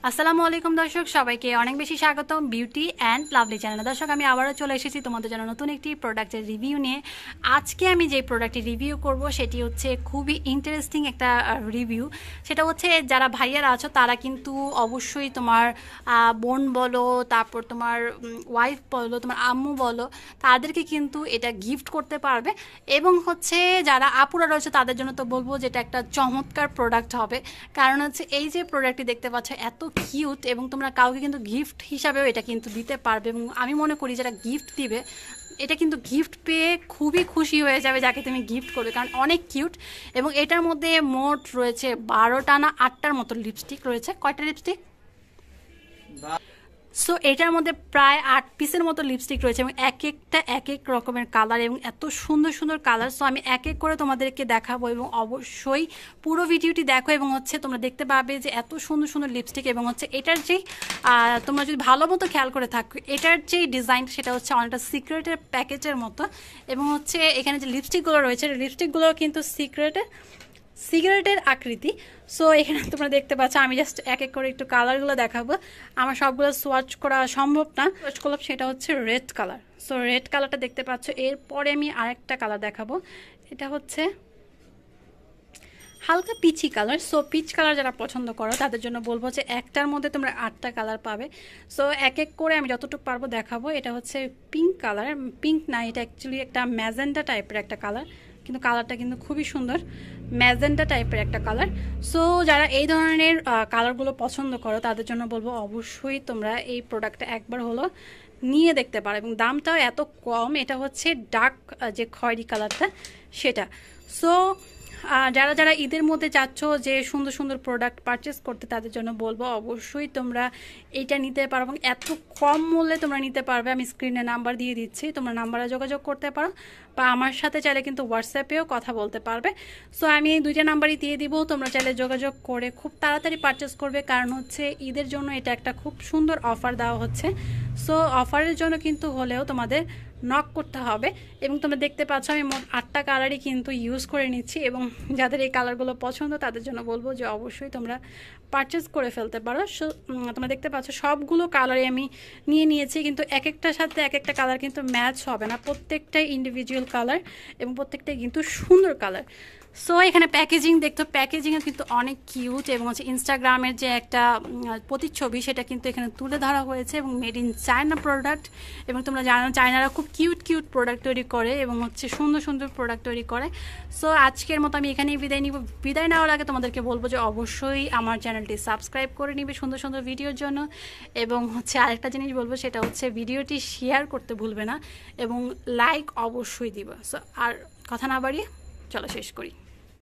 আসসালামু আলাইকুম দর্শক, সবাইকে অনেক বেশি স্বাগতম বিউটি অ্যান্ড লাভলি চ্যানেলে। দর্শক, আমি আবারও চলে এসেছি তোমাদের জন্য নতুন একটি প্রোডাক্টের রিভিউ নিয়ে। আজকে আমি যে প্রোডাক্টটি রিভিউ করব সেটি হচ্ছে খুবই ইন্টারেস্টিং একটা রিভিউ। সেটা হচ্ছে যারা ভাইয়ারা আছো তারা কিন্তু অবশ্যই তোমার বোন বলো, তারপর তোমার ওয়াইফ বলো, তোমার আম্মু বলো, তাদেরকে কিন্তু এটা গিফট করতে পারবে। এবং হচ্ছে যারা আপুরা রয়েছে তাদের জন্য তো বলবো যে এটা একটা চমৎকার প্রোডাক্ট হবে। কারণ হচ্ছে এই যে প্রোডাক্টটি দেখতে পাচ্ছ এত কিউট, এবং তোমরা কাউকে কিন্তু গিফট হিসাবেও এটা কিন্তু দিতে পারবে। এবং আমি মনে করি যারা গিফট দিবে এটা কিন্তু গিফট পেয়ে খুবই খুশি হয়ে যাবে যাকে তুমি গিফট করবে, কারণ অনেক কিউট। এবং এটার মধ্যে মোট রয়েছে 12টা না 8টার মতো লিপস্টিক রয়েছে। কয়টা লিপস্টিক? সো এটার মধ্যে প্রায় 8 পিসের মতো লিপস্টিক রয়েছে এবং এক একটা এক এক রকমের কালার এবং এত সুন্দর সুন্দর কালার। সো আমি এক এক করে তোমাদেরকে দেখাবো এবং অবশ্যই পুরো ভিডিওটি দেখো। এবং হচ্ছে তোমরা দেখতে পাবে যে এত সুন্দর সুন্দর লিপস্টিক, এবং হচ্ছে এটার যেই তোমরা যদি ভালো মতো খেয়াল করে থাকো এটার যেই ডিজাইন সেটা হচ্ছে অনেকটা সিক্রেটের প্যাকেজের মতো। এবং হচ্ছে এখানে যে লিপস্টিকগুলো রয়েছে লিপস্টিকগুলো কিন্তু সিগারেটের আকৃতি। সো এখানে তোমরা দেখতে পাচ্ছ, আমি জাস্ট এক এক করে একটু কালারগুলো দেখাবো। আমার সবগুলো সোয়াচ করা সম্ভব না। সোয়াচ করলাম, সেটা হচ্ছে রেড কালার। সো রেড কালারটা দেখতে পাচ্ছ। এরপরে আমি আরেকটা কালার দেখাবো, এটা হচ্ছে হালকা peachy colour. So peach colour যারা পছন্দ করো তাদের জন্য বলবো যে একটার মধ্যে তোমরা 8টা কালার পাবে। সো এক এক করে আমি যতটুকু পারবো দেখাবো। এটা হচ্ছে পিঙ্ক কালার, পিঙ্ক না, এটা অ্যাকচুয়ালি একটা ম্যাজেন্ডা টাইপের একটা কালার, কিন্তু কালারটা কিন্তু খুবই সুন্দর, ম্যাজেন্ডা টাইপের একটা কালার। সো যারা এই ধরনের কালারগুলো পছন্দ করো তাদের জন্য বলবো অবশ্যই তোমরা এই প্রোডাক্টটা একবার হলো নিয়ে দেখতে পারো। এবং দামটাও এত কম, এটা হচ্ছে ডার্ক যে খয়েরি কালারটা সেটা। সো যারা যারা ঈদের মধ্যে চাচ্ছ যে সুন্দর সুন্দর প্রোডাক্ট পারচেস করতে তাদের জন্য বলবো অবশ্যই তোমরা এইটা নিতে পারো এবং এত কম মূল্যে তোমরা নিতে পারবে। আমি স্ক্রিনে নাম্বার দিয়ে দিচ্ছি, তোমরা নাম্বারে যোগাযোগ করতে পারো বা আমার সাথে চাইলে কিন্তু হোয়াটসঅ্যাপেও কথা বলতে পারবে। সো আমি এই 2টা নাম্বারই দিয়ে দিব, তোমরা চাইলে যোগাযোগ করে খুব তাড়াতাড়ি পারচেস করবে। কারণ হচ্ছে ঈদের জন্য এটা একটা খুব সুন্দর অফার দেওয়া হচ্ছে। সো অফারের জন্য কিন্তু হলেও তোমাদের নক করতে হবে। এবং তোমরা দেখতে পাচ্ছ আমি মোট 8টা কালারই কিন্তু ইউজ করে নিচ্ছি। এবং যাদের এই কালারগুলো পছন্দ তাদের জন্য বলবো যে অবশ্যই তোমরা পারচেস করে ফেলতে পারো। তোমরা দেখতে পাচ্ছ সবগুলো কালারই আমি নিয়ে নিয়েছি, কিন্তু এক একটার সাথে এক একটা কালার কিন্তু ম্যাচ হবে না, প্রত্যেকটাই ইন্ডিভিজুয়াল কালার এবং প্রত্যেকটাই কিন্তু সুন্দর কালার। সো এখানে প্যাকেজিং দেখতো, প্যাকেজিংও কিন্তু অনেক কিউট এবং হচ্ছে ইনস্টাগ্রামের যে একটা প্রতিচ্ছবি সেটা কিন্তু এখানে তুলে ধরা হয়েছে এবং মেড ইন চায়না প্রোডাক্ট। এবং তোমরা জানো চায়নারা খুব কিউট কিউট প্রোডাক্ট তৈরি করে এবং হচ্ছে সুন্দর সুন্দর প্রোডাক্ট তৈরি করে। সো আজকের মতো আমি এখানেই বিদায় নিব। বিদায় নেওয়ার আগে তোমাদেরকে বলবো যে অবশ্যই আমার চ্যানেলটি সাবস্ক্রাইব করে নিবে সুন্দর সুন্দর ভিডিওর জন্য। এবং হচ্ছে আরেকটা জিনিস বলবো, সেটা হচ্ছে ভিডিওটি শেয়ার করতে ভুলবে না এবং লাইক অবশ্যই দিবা। সো আর কথা না বাড়িয়ে চলো শেষ করি।